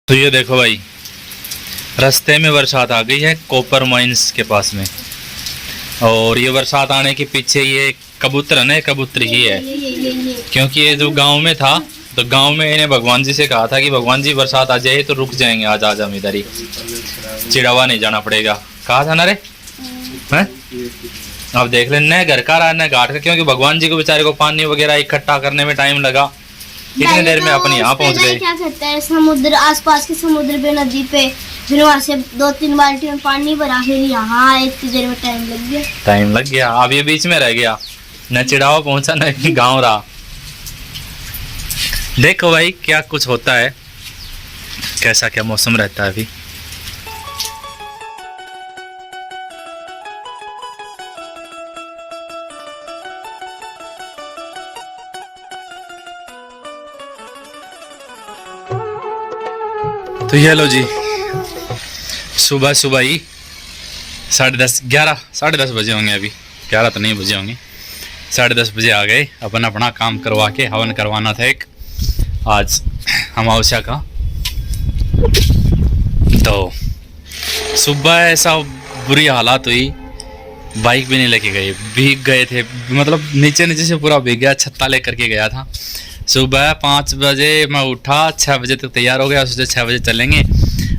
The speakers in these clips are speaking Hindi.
तो ये देखो भाई, रास्ते में बरसात आ गई है कॉपर माइंस के पास में। और ये बरसात आने के पीछे ये कबूतर है ना, कबूतर ही है। क्योंकि ये जो गांव में था, तो गांव में इन्हें भगवान जी से कहा था कि भगवान जी बरसात आ जाए तो रुक जाएंगे, आज आज हम इधर ही, चिड़ावा नहीं जाना पड़ेगा, कहा था ना रे हैं। अब देख लेना घर का रहा ना घाट का, क्योंकि भगवान जी को बेचारे को पानी वगैरह इकट्ठा करने में टाइम लगा, इतनी देर में अपने यहाँ पहुँच गए। क्या कहते हैं, समुद्र आसपास के समुद्र पे, नदी पे, फिर वहाँ से 2-3 बाल्टी में पानी भरा, फिर यहाँ आए, इतनी देर में टाइम लग गया। अब ये बीच में रह गया, न चिड़ावा पहुंचा न गांव रहा। देखो भाई क्या कुछ होता है, कैसा क्या मौसम रहता है अभी। तो ये लो जी, सुबह सुबह ही 10:30 बजे होंगे, अभी 11 तो नहीं बजे होंगे, 10:30 बजे आ गए। अपना काम करवा के हवन करवाना था एक आज अमावस्या का। तो सुबह ऐसा बुरी हालात हुई, बाइक भी नहीं लेके गए, भीग गए थे, मतलब नीचे से पूरा भीग गया, छत्ता लेकर के गया था। सुबह 5 बजे मैं उठा, 6 बजे तक तैयार हो गया, सोचे 6 बजे चलेंगे,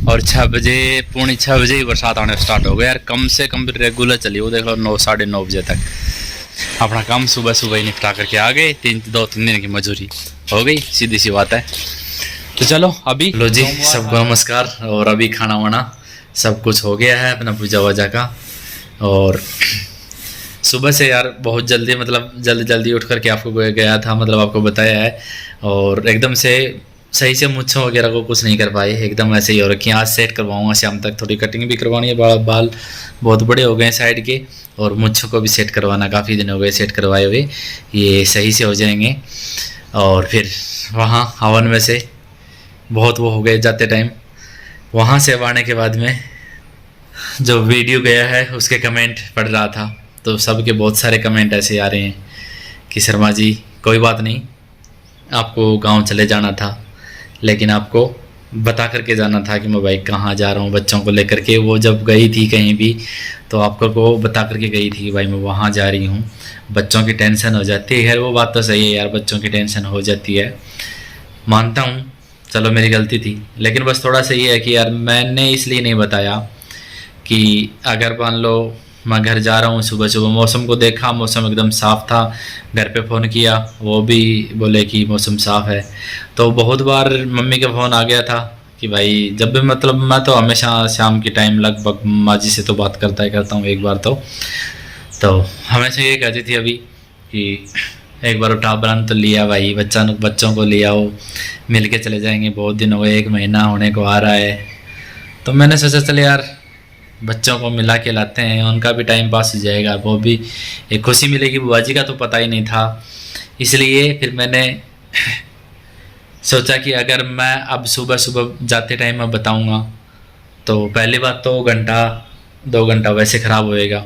और 6 बजे, पौने 6 बजे ही बरसात आने स्टार्ट हो गया यार। कम से कम रेगुलर चली, वो देख लो 9 साढ़े 9 बजे तक अपना काम सुबह सुबह ही निपटा करके आ गए। 2-3 दिन की मजूरी हो गई, सीधी सी बात है। तो चलो अभी लो जी, सबको नमस्कार। और अभी खाना वाना सब कुछ हो गया है अपना पूजा वजा का। और सुबह से यार बहुत जल्दी, मतलब जल्दी उठ करके आपको गया था, मतलब आपको बताया है। और एकदम से सही से मुच्छों वगैरह को कुछ नहीं कर पाए, एकदम ऐसे ही हो रखी। आज सेट करवाऊंगा शाम तक, थोड़ी कटिंग भी करवानी है, बाल बहुत बड़े हो गए साइड के, और मुच्छों को भी सेट करवाना, काफ़ी दिन हो गए सेट करवाए हुए, ये सही से हो जाएंगे। और फिर वहाँ हवन में से बहुत वो हो गए जाते टाइम, वहाँ से आने के बाद में जो वीडियो गया है उसके कमेंट पढ़ रहा था, तो सबके बहुत सारे कमेंट ऐसे आ रहे हैं कि शर्मा जी कोई बात नहीं, आपको गांव चले जाना था, लेकिन आपको बता करके जाना था कि मैं भाई कहाँ जा रहा हूँ बच्चों को लेकर के। वो जब गई थी कहीं भी तो आपको को बता करके गई थी कि भाई मैं वहाँ जा रही हूँ, बच्चों की टेंशन हो जाती है। वो बात तो सही है यार, बच्चों की टेंशन हो जाती है, मानता हूँ, चलो मेरी गलती थी। लेकिन बस थोड़ा सा ये है कि यार मैंने इसलिए नहीं बताया कि अगर मान लो मैं घर जा रहा हूँ, सुबह सुबह मौसम को देखा, मौसम एकदम साफ़ था, घर पे फ़ोन किया, वो भी बोले कि मौसम साफ़ है। तो बहुत बार मम्मी का फ़ोन आ गया था कि भाई, जब भी, मतलब मैं तो हमेशा शाम के टाइम लगभग माँ जी से तो बात करता हूँ एक बार तो हमेशा ये कहती थी अभी कि एक बार उठा बरन तो लिया भाई, बच्चों को ले आओ, मिल के चले जाएंगे, बहुत दिन हो गए, 1 महीना होने को आ रहा है। तो मैंने सोचा चले यार बच्चों को मिला के लाते हैं, उनका भी टाइम पास हो जाएगा, वो भी एक खुशी मिलेगी। बुआ जी का तो पता ही नहीं था, इसलिए फिर मैंने सोचा कि अगर मैं अब सुबह सुबह जाते टाइम मैं बताऊंगा तो पहली बात तो 1-2 घंटा वैसे ख़राब होएगा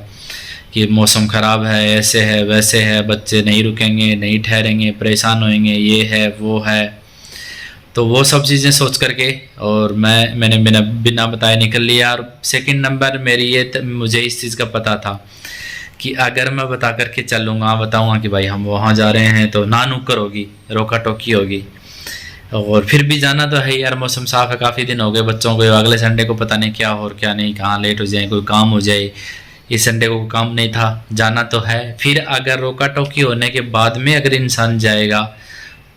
कि मौसम ख़राब है, ऐसे है वैसे है, बच्चे नहीं रुकेंगे, नहीं ठहरेंगे, परेशान होएंगे, ये है वो है। तो वो सब चीज़ें सोच करके और मैंने बिना बताए निकल लिया। और सेकंड नंबर मेरी ये मुझे इस चीज़ का पता था कि अगर मैं बता करके चलूँगा, बताऊँगा कि भाई हम वहाँ जा रहे हैं, तो ना नुक्कर होगी, रोका टोकी होगी। और फिर भी जाना तो है यार, मौसम साफ़ है, काफ़ी दिन हो गए बच्चों को, अगले संडे को पता नहीं क्या हो और क्या नहीं, कहाँ लेट हो जाए, कोई काम हो जाए। इस संडे को काम नहीं था, जाना तो है। फिर अगर रोका टोकी होने के बाद में अगर इंसान जाएगा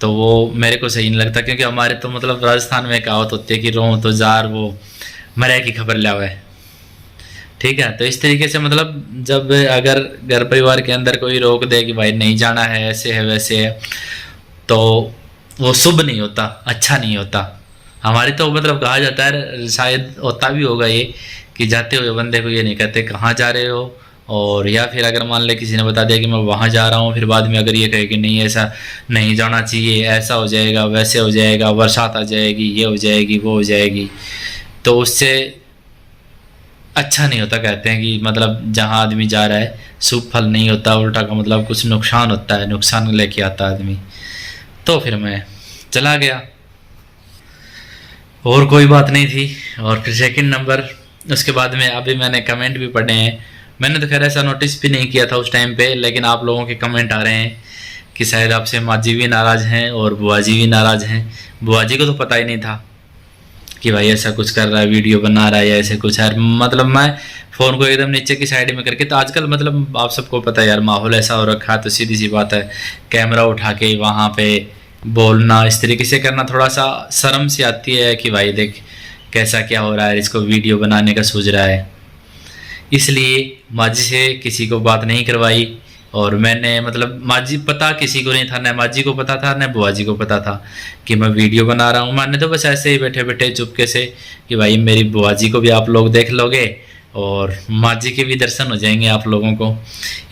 तो वो मेरे को सही नहीं लगता, क्योंकि हमारे तो मतलब राजस्थान में कहावत होती है कि रों तो जार वो मरे की खबर लावे, ठीक है। तो इस तरीके से मतलब जब अगर घर परिवार के अंदर कोई रोक दे कि भाई नहीं जाना है, ऐसे है वैसे है, तो वो शुभ नहीं होता, अच्छा नहीं होता। हमारी तो मतलब कहा जाता है, शायद होता भी होगा ये, कि जाते हुए बंदे को ये नहीं कहते कहाँ जा रहे हो, और या फिर अगर मान ले किसी ने बता दिया कि मैं वहाँ जा रहा हूँ, फिर बाद में अगर ये कहे कि नहीं ऐसा नहीं जाना चाहिए, ऐसा हो जाएगा वैसे हो जाएगा, बरसात आ जाएगी, ये हो जाएगी वो हो जाएगी, तो उससे अच्छा नहीं होता। कहते हैं कि मतलब जहाँ आदमी जा रहा है शुभ फल नहीं होता, उल्टा का मतलब कुछ नुकसान होता है, नुकसान लेके आता आदमी। तो फिर मैं चला गया। और कोई बात नहीं थी। और फिर सेकंड नंबर, उसके बाद में अभी मैंने कमेंट भी पढ़े हैं। मैंने तो खैर ऐसा नोटिस भी नहीं किया था उस टाइम पे, लेकिन आप लोगों के कमेंट आ रहे हैं कि शायद आपसे माँ जी भी नाराज़ हैं और बुआ जी भी नाराज़ हैं। बुआ जी को तो पता ही नहीं था कि भाई ऐसा कुछ कर रहा है, वीडियो बना रहा है या ऐसे कुछ है। मतलब मैं फ़ोन को एकदम नीचे की साइड में करके, तो आजकल मतलब आप सबको पता है यार, माहौल ऐसा हो रखा है, तो सीधी सी बात है कैमरा उठा के वहाँ पे बोलना, इस तरीके से करना, थोड़ा सा शर्म सी आती है कि भाई देख कैसा क्या हो रहा है, इसको वीडियो बनाने का सोच रहा है। इसलिए माँ जी से किसी को बात नहीं करवाई। और मैंने मतलब माँ जी पता किसी को नहीं था, न माँ जी को पता था न बुआ जी को पता था कि मैं वीडियो बना रहा हूँ। मैंने तो बस ऐसे ही बैठे बैठे चुपके से कि भाई मेरी बुआ जी को भी आप लोग देख लोगे और माँ जी के भी दर्शन हो जाएंगे आप लोगों को,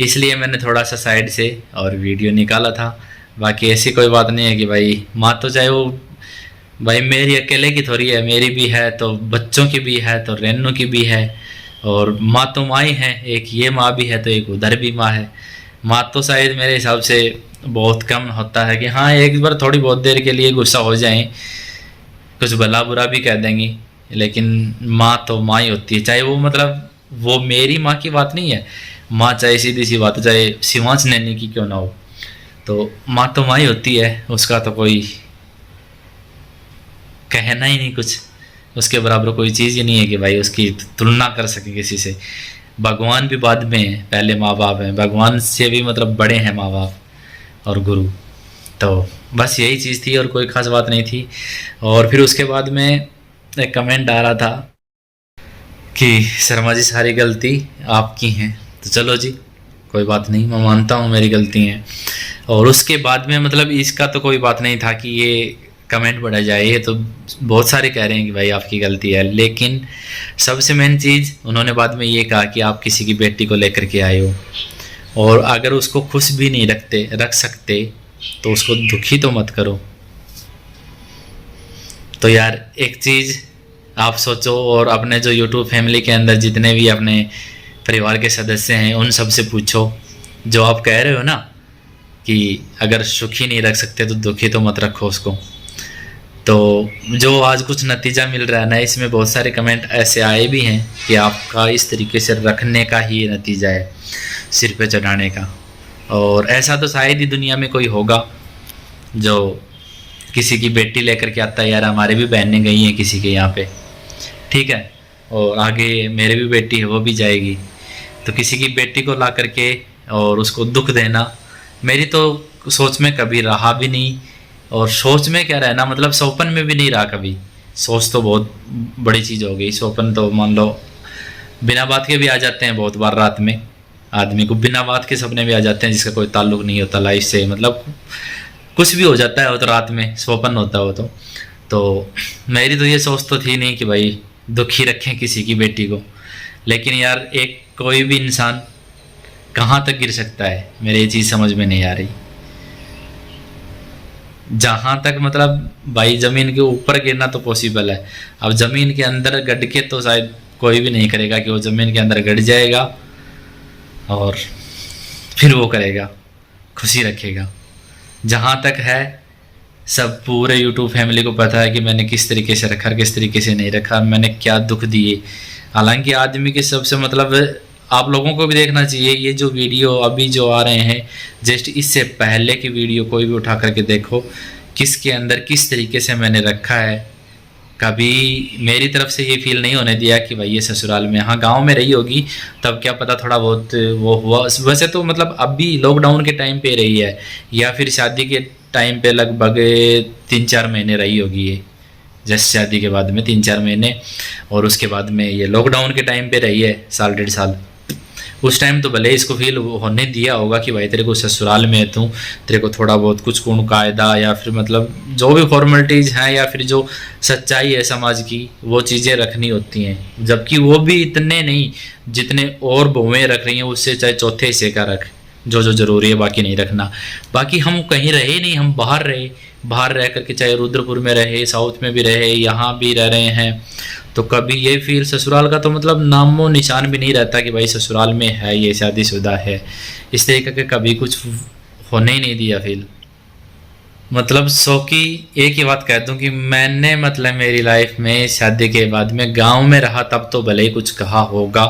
इसलिए मैंने थोड़ा सा साइड से और वीडियो निकाला था। बाकी ऐसी कोई बात नहीं है कि भाई माँ तो चाहे वो भाई मेरी अकेले की थोड़ी है, मेरी भी है तो बच्चों की भी है तो रेनू की भी है, और माँ तो माँ ही है, एक ये माँ भी है तो एक उधर भी माँ है। माँ तो शायद मेरे हिसाब से बहुत कम होता है कि हाँ एक बार थोड़ी बहुत देर के लिए गुस्सा हो जाएं, कुछ भला बुरा भी कह देंगी, लेकिन माँ तो माँ ही होती है। चाहे वो मतलब वो मेरी माँ की बात नहीं है, माँ चाहे सीधी सी बात चाहे शिवांश नैनी की क्यों ना हो, तो माँ तो माँ ही होती है, उसका तो कोई कहना ही नहीं कुछ, उसके बराबर कोई चीज़ ही नहीं है कि भाई उसकी तुलना कर सके किसी से। भगवान भी बाद में है, पहले माँ बाप हैं, भगवान से भी मतलब बड़े हैं माँ बाप और गुरु। तो बस यही चीज़ थी और कोई ख़ास बात नहीं थी। और फिर उसके बाद में एक कमेंट आ रहा था कि शर्मा जी सारी गलती आपकी हैं, तो चलो जी कोई बात नहीं, मैं मानता हूँ मेरी गलती हैं। और उसके बाद में मतलब इसका तो कोई बात नहीं था कि ये कमेंट बढ़ा जाए, ये तो बहुत सारे कह रहे हैं कि भाई आपकी गलती है, लेकिन सबसे मेन चीज़ उन्होंने बाद में ये कहा कि आप किसी की बेटी को लेकर के आए हो और अगर उसको खुश भी नहीं रख सकते तो उसको दुखी तो मत करो। तो यार एक चीज़ आप सोचो और अपने जो यूट्यूब फैमिली के अंदर जितने भी अपने परिवार के सदस्य हैं उन सब से पूछो, जो आप कह रहे हो ना कि अगर सुखी नहीं रख सकते तो दुखी तो मत रखो उसको। तो जो आज कुछ नतीजा मिल रहा है ना, इसमें बहुत सारे कमेंट ऐसे आए भी हैं कि आपका इस तरीके से रखने का ही नतीजा है, सिर पे चढ़ाने का। और ऐसा तो शायद ही दुनिया में कोई होगा जो किसी की बेटी लेकर के आता है, यार हमारे भी बहनें गई हैं किसी के यहाँ पे, ठीक है, और आगे मेरे भी बेटी है वो भी जाएगी, तो किसी की बेटी को ला करके और उसको दुख देना मेरी तो सोच में कभी रहा भी नहीं। और सोच में क्या रहना, मतलब सपन में भी नहीं रहा कभी। सोच तो बहुत बड़ी चीज़ हो गई, सपन तो मान लो बिना बात के भी आ जाते हैं बहुत बार, रात में आदमी को बिना बात के सपने भी आ जाते हैं जिसका कोई ताल्लुक नहीं होता लाइफ से, मतलब कुछ भी हो जाता है वो तो रात में स्वप्न होता है वो तो मेरी तो ये सोच तो थी नहीं कि भाई दुखी रखें किसी की बेटी को। लेकिन यार एक कोई भी इंसान कहाँ तक गिर सकता है, मेरे ये चीज़ समझ में नहीं आ रही। जहाँ तक मतलब भाई ज़मीन के ऊपर गिरना तो पॉसिबल है, अब ज़मीन के अंदर गड़ के तो शायद कोई भी नहीं करेगा कि वो ज़मीन के अंदर गड़ जाएगा और फिर वो करेगा, खुशी रखेगा। जहाँ तक है सब पूरे यूट्यूब फैमिली को पता है कि मैंने किस तरीके से रखा, किस तरीके से नहीं रखा, मैंने क्या दुख दिए। हालांकि आदमी के सबसे मतलब आप लोगों को भी देखना चाहिए, ये जो वीडियो अभी जो आ रहे हैं जस्ट इससे पहले की वीडियो कोई भी उठा करके देखो किसके अंदर किस तरीके से मैंने रखा है। कभी मेरी तरफ से ये फील नहीं होने दिया कि भाई ये ससुराल में, हाँ गांव में रही होगी तब क्या पता थोड़ा बहुत वो हुआ, वैसे तो मतलब अभी लॉकडाउन के टाइम पे रही है या फिर शादी के टाइम पे लगभग 3-4 महीने रही होगी ये, जस्ट शादी के बाद में 3-4 महीने, और उसके बाद में ये लॉकडाउन के टाइम पे रही है 1.5 साल। उस टाइम तो भले इसको फील होने दिया होगा कि भाई तेरे को ससुराल में है तू, तेरे को थोड़ा बहुत कुछ गुण कायदा या फिर मतलब जो भी फॉर्मेलिटीज़ हैं या फिर जो सच्चाई है समाज की वो चीज़ें रखनी होती हैं, जबकि वो भी इतने नहीं जितने और बहुएँ रख रही हैं, उससे चाहे चौथे हिस्से का रख, जो जो ज़रूरी है बाकी नहीं रखना। बाकी हम कहीं रहे नहीं, हम बाहर रहे, बाहर रह करके चाहे रुद्रपुर में रहे, साउथ में भी रहे, यहाँ भी रह रहे हैं, तो कभी ये फील ससुराल का तो मतलब नामो निशान भी नहीं रहता कि भाई ससुराल में है ये शादीशुदा है, इस तरीके के कभी कुछ होने ही नहीं दिया फील। मतलब सौ की एक ही बात कह दूं कि मैंने मतलब मेरी लाइफ में शादी के बाद में गांव में रहा तब तो भले ही कुछ कहा होगा,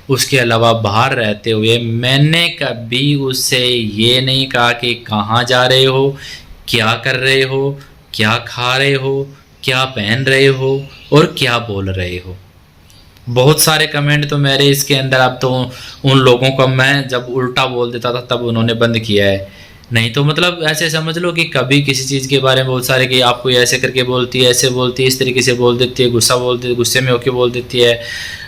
उसके अलावा बाहर रहते हुए मैंने कभी उससे ये नहीं कहा कि कहाँ जा रहे हो, क्या कर रहे हो, क्या खा रहे हो, क्या पहन रहे हो और क्या बोल रहे हो। बहुत सारे कमेंट तो मेरे इसके अंदर, अब तो उन लोगों का मैं जब उल्टा बोल देता था तब उन्होंने बंद किया है। नहीं तो मतलब ऐसे समझ लो कि कभी किसी चीज़ के बारे में बहुत सारे कि आपको ऐसे करके बोलती है, ऐसे बोलती है, इस तरीके से बोल देती है, गुस्से में होके बोल देती है,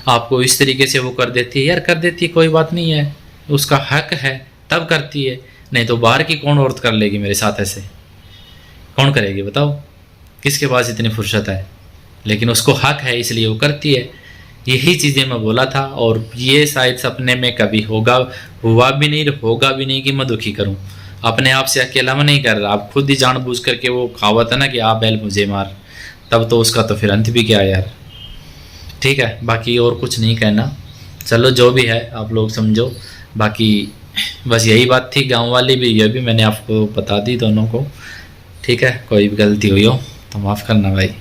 आपको इस तरीके से वो कर देती है। यार कर देती है, कोई बात नहीं है, उसका हक है तब करती है, नहीं तो बाहर की कौन औरत कर लेगी मेरे साथ ऐसे, कौन करेगी बताओ, किसके पास इतनी फुर्सत है। लेकिन उसको हक है इसलिए वो करती है। यही चीज़ें मैं बोला था, और ये शायद सपने में कभी हुआ भी नहीं, होगा भी नहीं कि मैं दुखी करूं। अपने आप से अकेला मैं नहीं कर रहा, आप खुद ही जानबूझ करके वो कहावत है ना कि आप बैल मुझे मार, तब तो उसका तो फिर अंत भी क्या यार। ठीक है, बाकी और कुछ नहीं कहना, चलो जो भी है आप लोग समझो। बाकी बस यही बात थी, गाँव वाली भी ये भी मैंने आपको बता दी दोनों को। ठीक है, कोई भी गलती हुई हो तो माफ़ करना भाई।